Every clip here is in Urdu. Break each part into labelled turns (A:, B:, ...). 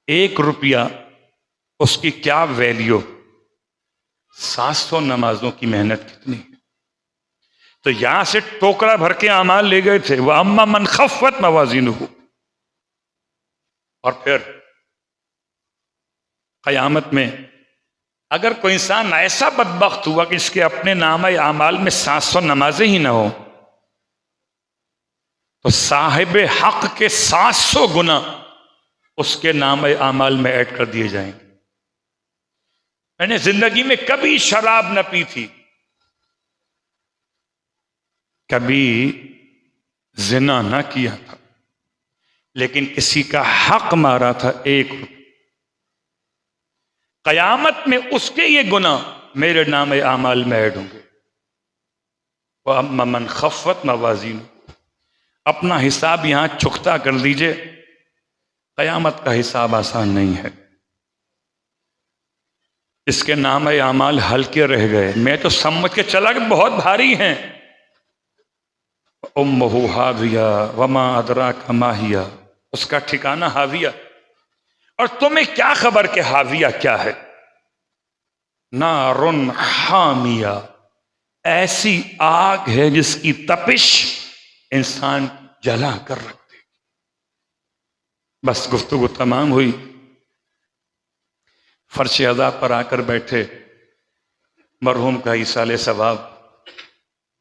A: ایک روپیہ اس کی کیا ویلیو، 700 نمازوں کی محنت کتنی ہے؟ تو یہاں سے ٹوکرا بھر کے اعمال لے گئے تھے، وَأَمَّا مَنْ خَفَّتْ مَوَازِينُهُ، اور پھر قیامت میں اگر کوئی انسان ایسا بدبخت ہوا کہ اس کے اپنے نامہ اعمال میں 700 نمازیں ہی نہ ہو، تو صاحب حق کے 700 گنا اس کے نامہ اعمال میں ایڈ کر دیے جائیں گے۔ میں نے زندگی میں کبھی شراب نہ پی تھی، کبھی زنا نہ کیا تھا، لیکن کسی کا حق مارا تھا 1 روپیہ، قیامت میں اس کے یہ گناہ میرے نام اعمال میں ایڈ ہوں گے۔ وَأَمَّا مَنْ خَفَّتْ مَوَازِينُهُ، اپنا حساب یہاں چکتا کر لیجئے، قیامت کا حساب آسان نہیں ہے۔ اس کے نام اعمال ہلکے رہ گئے، میں تو سمجھ کے چلا کہ بہت بھاری ہیں۔ أُمُّهُ حَاوِيَةٌ وَمَا أَدْرَاكَ مَا هِيَهْ، اس کا ٹھکانہ حاویہ، اور تمہیں کیا خبر کہ حاویہ کیا ہے؟ نار حامیہ، ایسی آگ ہے جس کی تپش انسان جلا کر رکھ دے۔ بس گفتگو تمام ہوئی، فرش ادا پر آ کر بیٹھے، مرحوم کا ایصال ثواب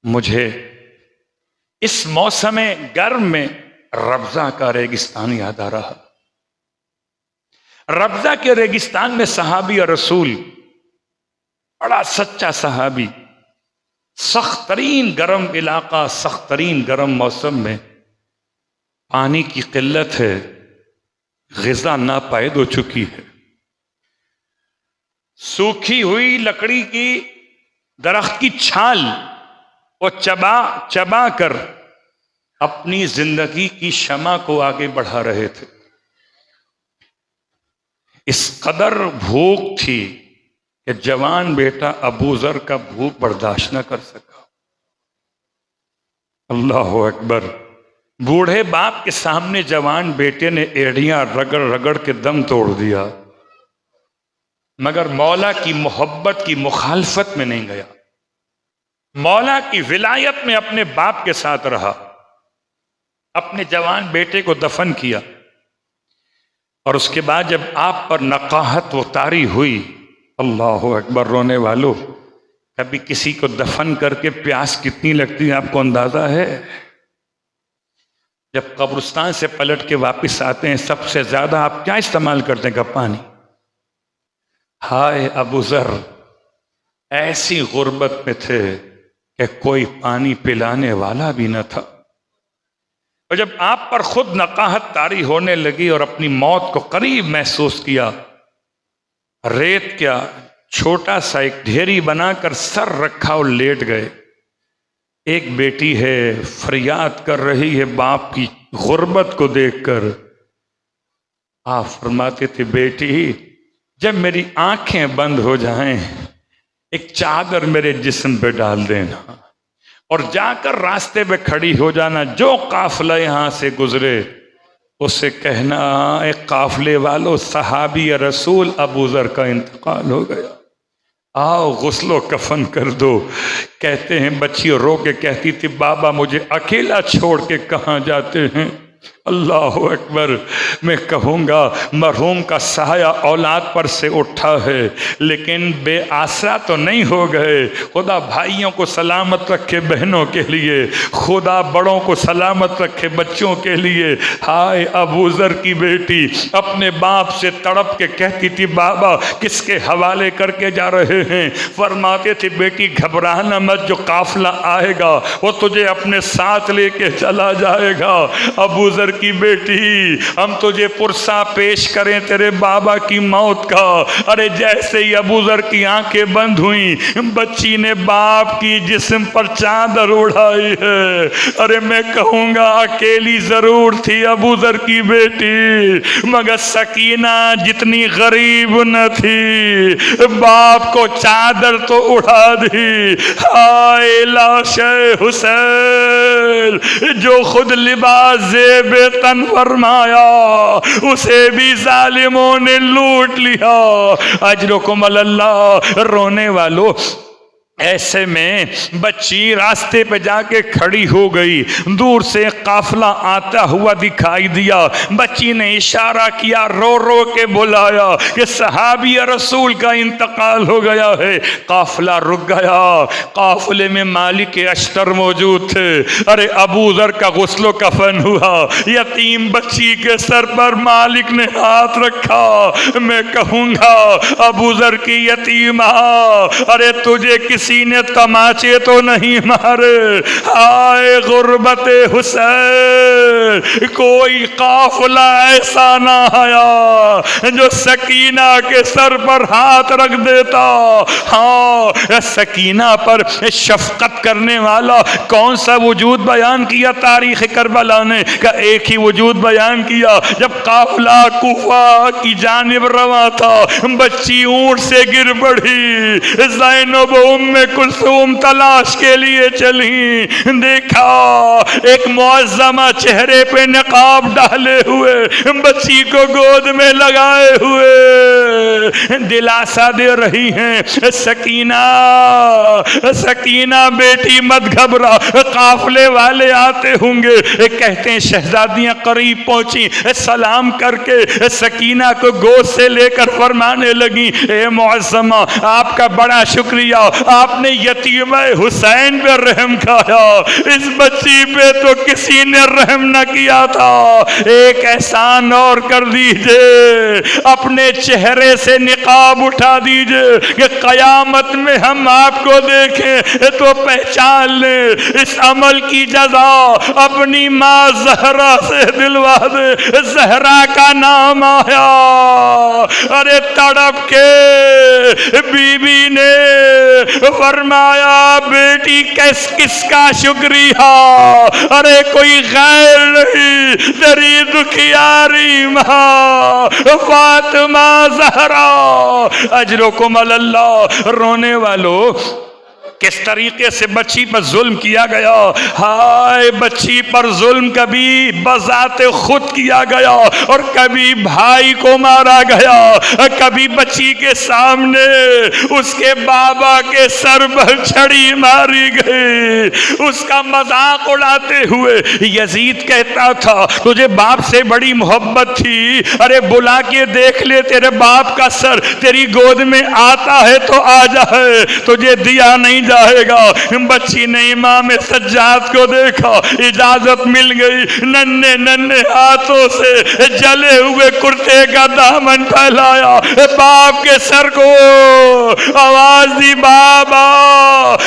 A: مجھے اس موسم گرم میں ربضہ کا ریگستان یاد آ رہا۔ ربضہ کے ریگستان میں صحابی اور رسول، بڑا سچا صحابی، سخت ترین گرم علاقہ، سخت ترین گرم موسم میں پانی کی قلت ہے، غذا ناپید ہو چکی ہے، سوکھی ہوئی لکڑی کی درخت کی چھال وہ چبا چبا کر اپنی زندگی کی شمع کو آگے بڑھا رہے تھے۔ اس قدر بھوک تھی کہ جوان بیٹا ابو ذر کا بھوک برداشت نہ کر سکا۔ اللہ اکبر، بوڑھے باپ کے سامنے جوان بیٹے نے ایڑیاں رگڑ رگڑ کے دم توڑ دیا، مگر مولا کی محبت کی مخالفت میں نہیں گیا، مولا کی ولایت میں اپنے باپ کے ساتھ رہا، اپنے جوان بیٹے کو دفن کیا، اور اس کے بعد جب آپ پر نقاہت و طاری ہوئی، اللہ اکبر، رونے والوں، کبھی کسی کو دفن کر کے پیاس کتنی لگتی ہے آپ کو اندازہ ہے؟ جب قبرستان سے پلٹ کے واپس آتے ہیں سب سے زیادہ آپ کیا استعمال کرتے ہیں؟ پانی۔ ہائے ابو ذر، ایسی غربت میں تھے کہ کوئی پانی پلانے والا بھی نہ تھا، اور جب آپ پر خود نقاہت طاری ہونے لگی اور اپنی موت کو قریب محسوس کیا، ریت کیا، چھوٹا سا ایک ڈھیری بنا کر سر رکھا اور لیٹ گئے۔ ایک بیٹی ہے فریاد کر رہی ہے باپ کی غربت کو دیکھ کر، آپ فرماتے تھے بیٹی جب میری آنکھیں بند ہو جائیں ایک چادر میرے جسم پہ ڈال دینا، اور جا کر راستے پہ کھڑی ہو جانا، جو قافلہ یہاں سے گزرے اسے کہنا ایک قافلے والو صحابی رسول ابو ذر کا انتقال ہو گیا، آؤ غسل و کفن کر دو۔ کہتے ہیں بچی رو کے کہتی تھی بابا مجھے اکیلا چھوڑ کے کہاں جاتے ہیں؟ اللہ اکبر، میں کہوں گا مرحوم کا سایہ اولاد پر سے اٹھا ہے، لیکن بے آسرا تو نہیں ہو گئے۔ خدا بھائیوں کو سلامت رکھے بہنوں کے لیے، خدا بڑوں کو سلامت رکھے بچوں کے لیے۔ ہائے ابو ذر کی بیٹی اپنے باپ سے تڑپ کے کہتی تھی بابا کس کے حوالے کر کے جا رہے ہیں؟ فرماتے تھے بیٹی گھبرانا مت، جو قافلہ آئے گا وہ تجھے اپنے ساتھ لے کے چلا جائے گا۔ ابو ذر کی بیٹی ہم تجھے پرسا پیش کریں تیرے بابا کی موت کا۔ ارے جیسے ہی ابو ذر کی آنکھیں بند ہوئیں بچی نے باپ کی جسم پر چادر اڑائی ہے۔ ارے میں کہوں گا اکیلی ضرور تھی ابو ذر کی بیٹی، مگر سکینہ جتنی غریب نہ تھی، باپ کو چادر تو اڑا دی۔ ہائے لاش حسین جو خود لباس زیب تن فرمایا، اسے بھی ظالموں نے لوٹ لیا۔ اجرکم اللہ۔ رونے والو، ایسے میں بچی راستے پہ جا کے کھڑی ہو گئی، دور سے قافلہ آتا ہوا دکھائی دیا، بچی نے اشارہ کیا، رو رو کے بلایا کہ صحابی رسول کا انتقال ہو گیا ہے۔ قافلہ رک گیا، قافلے میں مالک اشتر موجود تھے۔ ارے ابو ذر کا غسل و کفن ہوا، یتیم بچی کے سر پر مالک نے ہاتھ رکھا۔ میں کہوں گا ابو ذر کی یتیمہ، ارے تجھے کسی نے تماچے تو نہیں مارے؟ آئے غربت حسین، کوئی قافلہ ایسا نہ آیا جو سکینہ کے سر پر ہاتھ رکھ دیتا۔ ہاں، سکینہ پر شفقت کرنے والا کون سا وجود بیان کیا تاریخ کربلا نے؟ کہ ایک ہی وجود بیان کیا، جب قافلہ کوفہ کی جانب رواں تھا، بچی اونٹ سے گر پڑی، زینب ام کلثوم تلاش کے لیے چلی، دیکھا ایک معظمہ چہرے پہ نقاب ڈالے ہوئے بچی کو گود میں لگائے ہوئے دلاسا دے رہی ہیں، سکینہ سکینہ بیٹی مت گھبرا، قافلے والے آتے ہوں گے۔ کہتے ہیں شہزادیاں قریب پہنچی، سلام کر کے سکینہ کو گود سے لے کر فرمانے لگی، اے معظمہ آپ کا بڑا شکریہ، آپ نے یتیمہ حسین پہ رحم کھایا، اس بچی پہ تو کسی نے رحم نہ کیا تھا۔ ایک احسان اور کر دیجئے، اپنے چہرے سے نقاب اٹھا دیجئے کہ قیامت میں ہم آپ کو دیکھیں تو پہچان لیں، اس عمل کی جزا اپنی ماں زہرا سے دلوا دے۔ زہرا کا نام آیا، ارے تڑپ کے بی بی نے فرمایا بیٹی کس کا شکریہ؟ ارے کوئی غیر نہیں، تیری دکھیاری ماں فاطمہ زہرا۔ اجرکم اللہ۔ رونے والو، کس طریقے سے بچی پر ظلم کیا گیا۔ ہائے، بچی پر ظلم کبھی بذات خود کیا گیا اور کبھی بھائی کو مارا گیا، کبھی بچی کے سامنے اس کے بابا کے سر پر چھڑی ماری گئی۔ اس کا مذاق اڑاتے ہوئے یزید کہتا تھا تجھے باپ سے بڑی محبت تھی، ارے بلا کے دیکھ لے تیرے باپ کا سر تیری گود میں آتا ہے تو آ جائے، تجھے دیا نہیں جائے گا۔ بچی نے امام سجاد کو دیکھا، اجازت مل گئی، ننھے ننھے ہاتھوں سے جلے ہوئے کرتے کا دامن پھیلایا، باپ کے سر کو آواز دی، بابا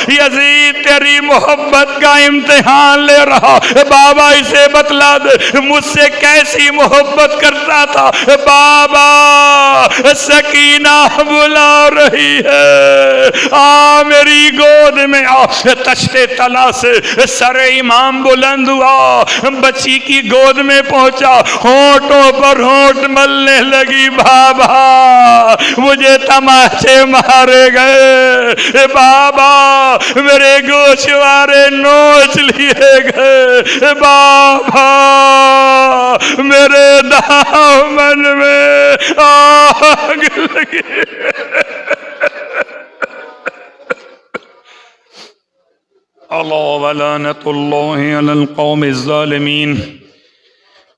A: یزید تیری محبت کا امتحان لے رہا، بابا اسے بتلا دے مجھ سے کیسی محبت کرتا تھا۔ بابا سکینہ بلا رہی ہے، آ میری گود میں آ۔ تشتے تلا سے سر امام بلند ہوا، بچی کی گود میں پہنچا، ہونٹوں پر ہونٹ ملنے لگی، بابا مجھے تماچے مارے گئے، بابا میرے گوشوارے نوچ لیے گئے، بابا میرے دامن میں آگ لگی۔ اللہ ولعنت اللہ علی القوم الظالمین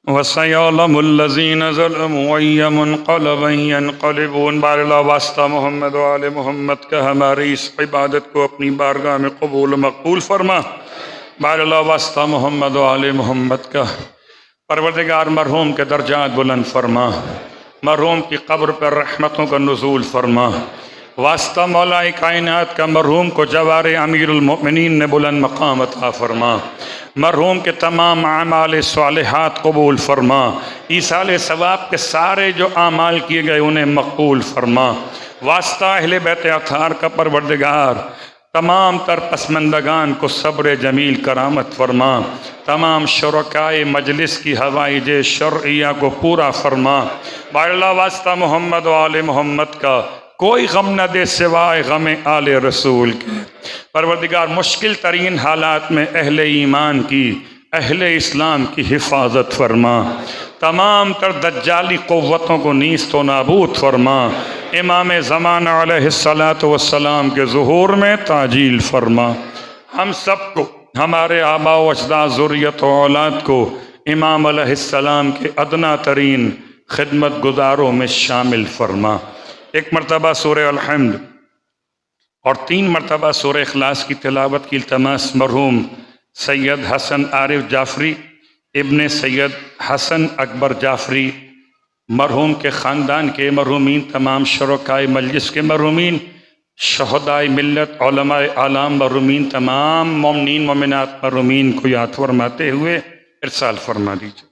A: وسیعلم الذین ظلموا ای منقلب ینقلبون۔ بار اللہ واسطہ محمد و آل محمد کا ہماری اس عبادت کو اپنی بارگاہ میں قبول و مقبول فرما۔ بار اللہ واسطہ محمد و آل محمد کا پروردگار مرحوم کے درجات بلند فرما، مرحوم کی قبر پر رحمتوں کا نزول فرما، واسطہ مولا کائنات کا مرحوم کو جوار امیر المؤمنین نے بلند مقام عطا فرما، مرحوم کے تمام اعمال صالحات قبول فرما، ایصال ثواب کے سارے جو اعمال کیے گئے انہیں مقبول فرما۔ واسطہ اہل بیت اطہار کا پروردگار تمام تر پسماندگان کو صبر جمیل کرامت فرما، تمام شرکائے مجلس کی حوائج شرعیہ کو پورا فرما۔ بائی اللہ واسطہ محمد و آل محمد کا کوئی غم نہ دے سوائے غم آل رسول کے۔ پروردگار مشکل ترین حالات میں اہل ایمان کی، اہل اسلام کی حفاظت فرما، تمام تر دجالی قوتوں کو نیست و نابود فرما، امام زمانہ علیہ السلام کے ظہور میں تعجیل فرما۔ ہم سب کو، ہمارے آباء و اجداد، ذریت و اولاد کو امام علیہ السلام کے ادنا ترین خدمت گزاروں میں شامل فرما۔ ایک مرتبہ سورہ الحمد اور 3 مرتبہ سورہ اخلاص کی تلاوت کی التماس مرحوم سید حسن عارف جعفری ابن سید حسن اکبر جعفری، مرحوم کے خاندان کے مرحومین، تمام شرکائے مجلس کے مرحومین، شہدائے ملت، علماء اعلام مرحومین، تمام مومنین مومنات مرحومین کو یاد فرماتے ہوئے ارسال فرما دیجیے۔